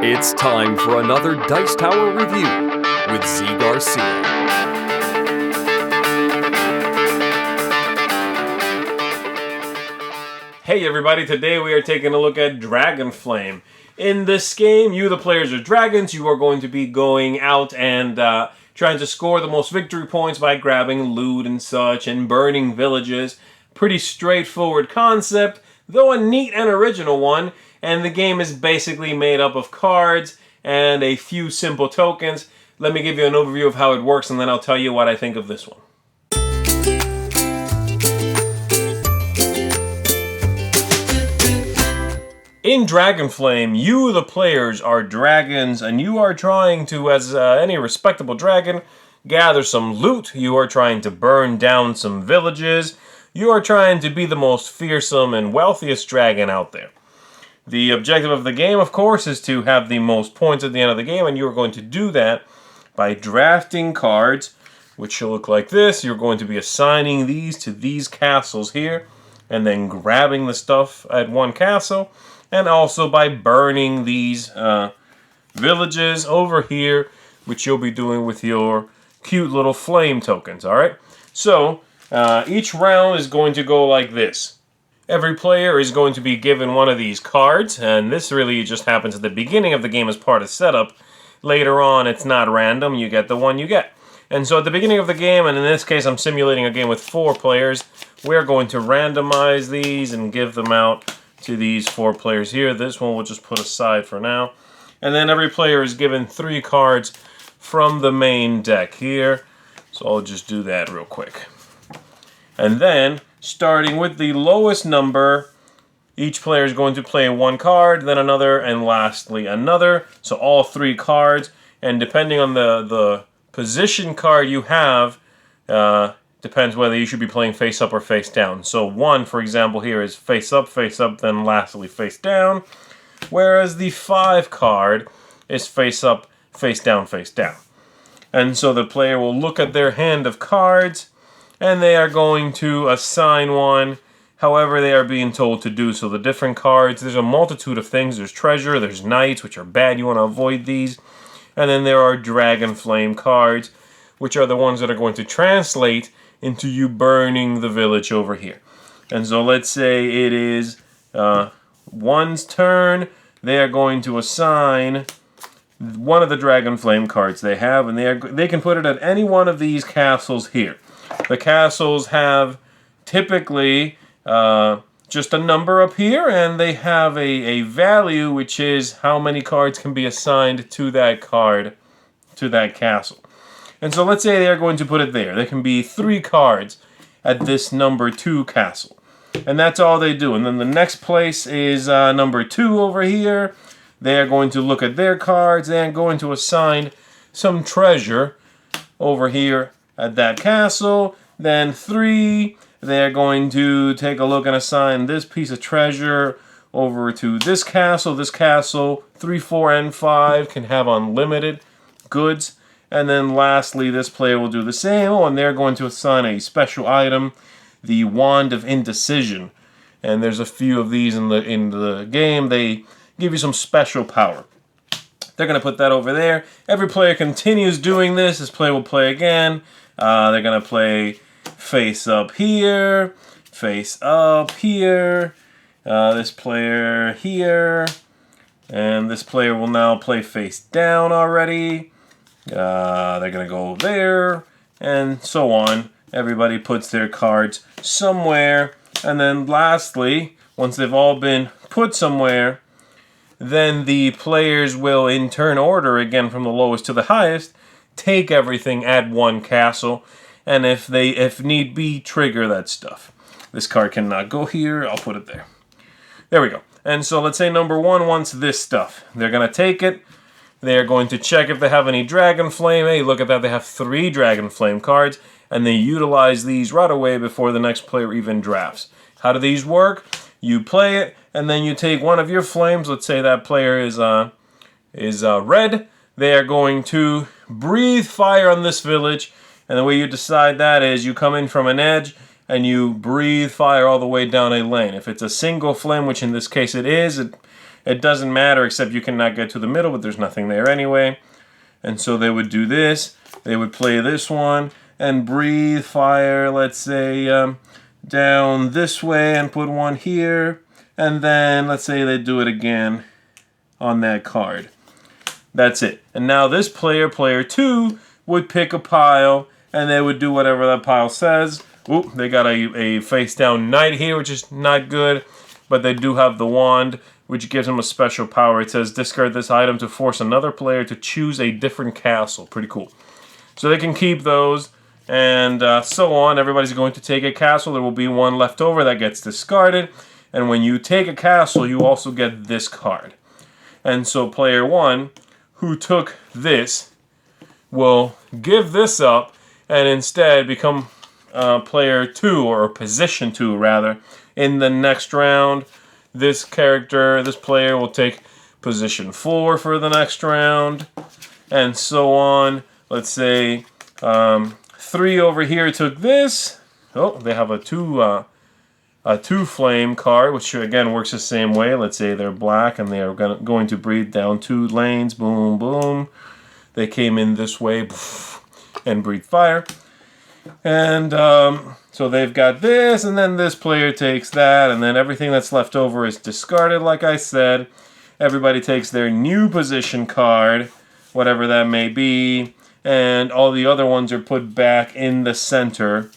It's time for another Dice Tower review with Zee Garcia. Hey everybody, today we are taking a look at DragonFlame. In this game, you the players are dragons. You are going to be going out and trying to score the most victory points by grabbing loot and such and burning villages. Pretty straightforward concept, though a neat and original one. And the game is basically made up of cards and a few simple tokens. Let me give you an overview of how it works and then I'll tell you what I think of this one. In DragonFlame, you, the players, are dragons, and you are trying to, as any respectable dragon, gather some loot. You are trying to burn down some villages. You are trying to be the most fearsome and wealthiest dragon out there. The objective of the game, of course, is to have the most points at the end of the game, and you are going to do that by drafting cards, which should look like this. You're going to be assigning these to these castles here, and then grabbing the stuff at one castle, and also by burning these villages over here, which you'll be doing with your cute little flame tokens, alright? So, each round is going to go like this. Every player is going to be given one of these cards, and this really just happens at the beginning of the game as part of setup. Later on, it's not random, you get the one you get. And so at the beginning of the game, and in this case I'm simulating a game with 4 players, we're going to randomize these and give them out to these 4 players here. This one we'll just put aside for now. And then every player is given 3 cards from the main deck here. So I'll just do that real quick. And then, starting with the lowest number, each player is going to play 1 card, then another, and lastly another. So all 3 cards, and depending on the position card you have, depends whether you should be playing face up or face down. So 1, for example, here is face up, then lastly face down. Whereas the 5 card is face up, face down, face down. And so the player will look at their hand of cards, and they are going to assign one however they are being told to do. So the different cards, there's a multitude of things. There's treasure, there's knights, which are bad, you want to avoid these. And then there are DragonFlame cards, which are the ones that are going to translate into you burning the village over here. And so let's say it is one's turn. They are going to assign one of the DragonFlame cards they have, and they can put it at any one of these castles here. The castles have typically just a number up here, and they have a value, which is how many cards can be assigned to that card, to that castle. And so let's say they're going to put it there. There can be 3 cards at this number 2 castle. And that's all they do. And then the next place is number 2 over here. They are going to look at their cards and going to assign some treasure over here at that castle. Then 3, they're going to take a look and assign this piece of treasure over to this castle. This castle, 3, 4, and 5 can have unlimited goods. And then lastly, this player will do the same. Oh, and they're going to assign a special item, the Wand of Indecision. And there's a few of these in the game. They give you some special power. They're going to put that over there. Every player continues doing this. This player will play again. They're going to play face up here, face up here, this player here, and this player will now play face down already. They're going to go there, and so on. Everybody puts their cards somewhere, and then lastly, once they've all been put somewhere, then the players will in turn order again from the lowest to the highest, take everything at one castle, and if need be, trigger that stuff. This card cannot go here, I'll put it there. There we go. And so let's say number 1 wants this stuff. They're going to take it. They're going to check if they have any DragonFlame. Hey, look at that, they have 3 DragonFlame cards, and they utilize these right away before the next player even drafts. How do these work? You play it, and then you take one of your flames. Let's say that player is red. They are going to breathe fire on this village, and the way you decide that is you come in from an edge, and you breathe fire all the way down a lane. If it's a single flame, which in this case it is, it doesn't matter, except you cannot get to the middle, but there's nothing there anyway. And so they would do this. They would play this one and breathe fire, let's say, down this way and put one here. And then let's say they do it again on that card. That's it. And now this player, player 2, would pick a pile, and they would do whatever that pile says. Oop, they got a face-down knight here, which is not good. But they do have the wand, which gives them a special power. It says, discard this item to force another player to choose a different castle. Pretty cool. So they can keep those, and so on. Everybody's going to take a castle. There will be one left over that gets discarded. And when you take a castle, you also get this card. And so player 1, who took this, will give this up and instead become player 2, or position 2 rather, in the next round. This player will take position 4 for the next round, and so on. Let's say 3 over here took this. Oh, they have a two flame card, which again works the same way. Let's say they're black and they are going to breathe down 2 lanes. Boom, boom. They came in this way and breathe fire. And so they've got this, and then this player takes that, and then everything that's left over is discarded, like I said. Everybody takes their new position card, whatever that may be, and all the other ones are put back in the center.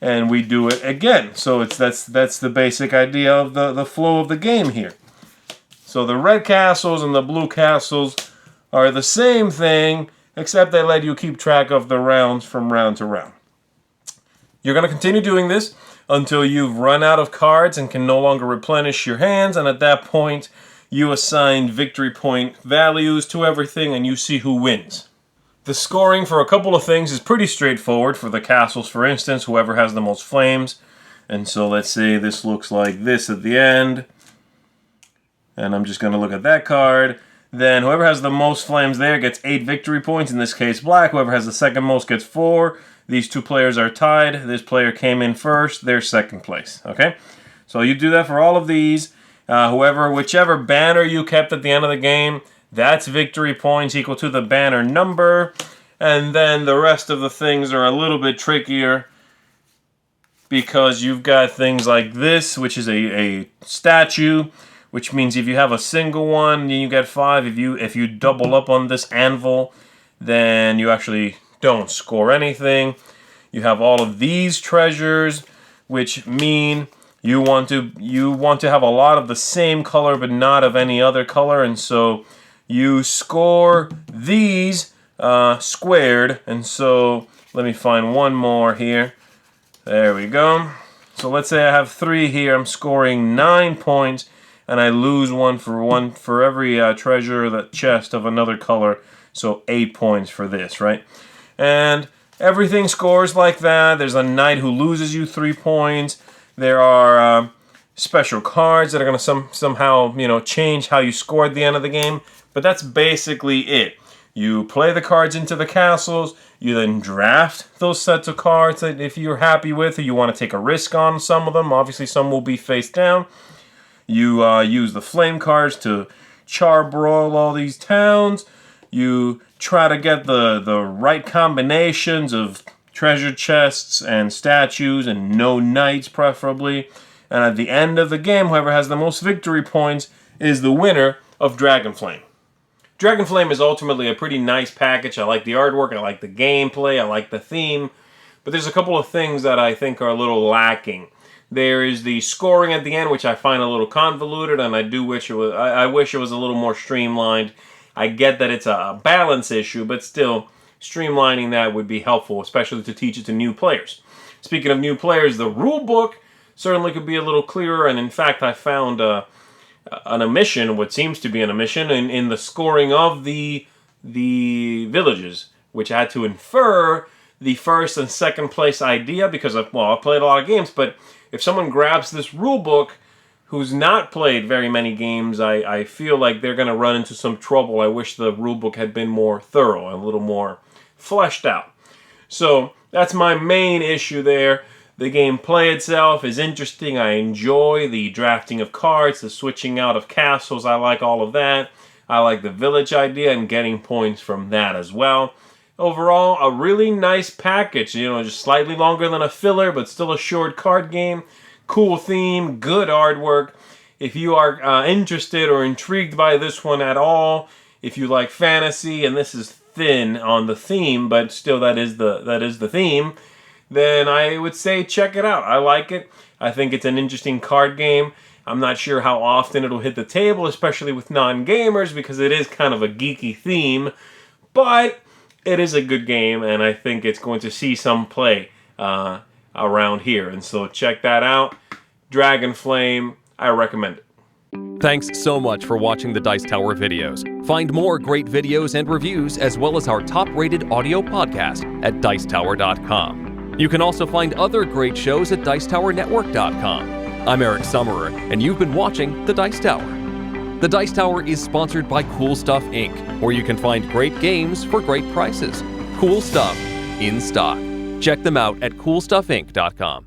And we do it again. So that's the basic idea of the flow of the game here. So the red castles and the blue castles are the same thing, except they let you keep track of the rounds from round to round. You're going to continue doing this until you've run out of cards and can no longer replenish your hands, and at that point you assign victory point values to everything and you see who wins. The scoring for a couple of things is pretty straightforward. For the castles, for instance, whoever has the most flames. And so let's say this looks like this at the end. And I'm just going to look at that card. Then whoever has the most flames there gets 8 victory points. In this case, black. Whoever has the second most gets 4. These 2 players are tied. This player came in first. They're second place. Okay? So you do that for all of these. Whichever banner you kept at the end of the game, that's victory points equal to the banner number. And then the rest of the things are a little bit trickier because you've got things like this, which is a statue, which means if you have a single one, then you get 5. If you double up on this anvil, then you actually don't score anything. You have all of these treasures, which mean you want to have a lot of the same color but not of any other color, and so you score these squared. And so let me find one more here. There we go. So let's say I have 3 here. I'm scoring 9 points, and I lose one for every treasure, that chest of another color. So 8 points for this, right? And everything scores like that. There's a knight who loses you 3 points. There are special cards that are going to somehow change how you score at the end of the game. But that's basically it. You play the cards into the castles. You then draft those sets of cards that if you're happy with or you want to take a risk on some of them. Obviously, some will be face down. You use the flame cards to charbroil all these towns. You try to get the right combinations of treasure chests and statues and no knights preferably. And at the end of the game, whoever has the most victory points is the winner of DragonFlame. DragonFlame is ultimately a pretty nice package. I like the artwork, I like the gameplay, I like the theme, but there's a couple of things that I think are a little lacking. There is the scoring at the end, which I find a little convoluted, and I wish it was a little more streamlined. I get that it's a balance issue, but still, streamlining that would be helpful, especially to teach it to new players. Speaking of new players, the rulebook certainly could be a little clearer, and in fact, I found an omission, what seems to be an omission, in the scoring of the villages, which I had to infer the first and second place idea because I've played a lot of games, but if someone grabs this rulebook who's not played very many games, I feel like they're going to run into some trouble. I wish the rulebook had been more thorough and a little more fleshed out. So that's my main issue there. The gameplay itself is interesting. I enjoy the drafting of cards, the switching out of castles. I like all of that. I like the village idea and getting points from that as well. Overall, a really nice package. Just slightly longer than a filler, but still a short card game. Cool theme, good artwork. If you are interested or intrigued by this one at all, if you like fantasy, and this is thin on the theme, but still that is the theme, then I would say check it out. I like it. I think it's an interesting card game. I'm not sure how often it'll hit the table, especially with non-gamers, because it is kind of a geeky theme, but it is a good game, and I think it's going to see some play around here. And so check that out. DragonFlame, I recommend it. Thanks so much for watching the Dice Tower videos. Find more great videos and reviews, as well as our top-rated audio podcast at Dicetower.com. You can also find other great shows at DicetowerNetwork.com. I'm Eric Summerer, and you've been watching The Dice Tower. The Dice Tower is sponsored by Cool Stuff Inc., where you can find great games for great prices. Cool stuff in stock. Check them out at CoolStuffInc.com.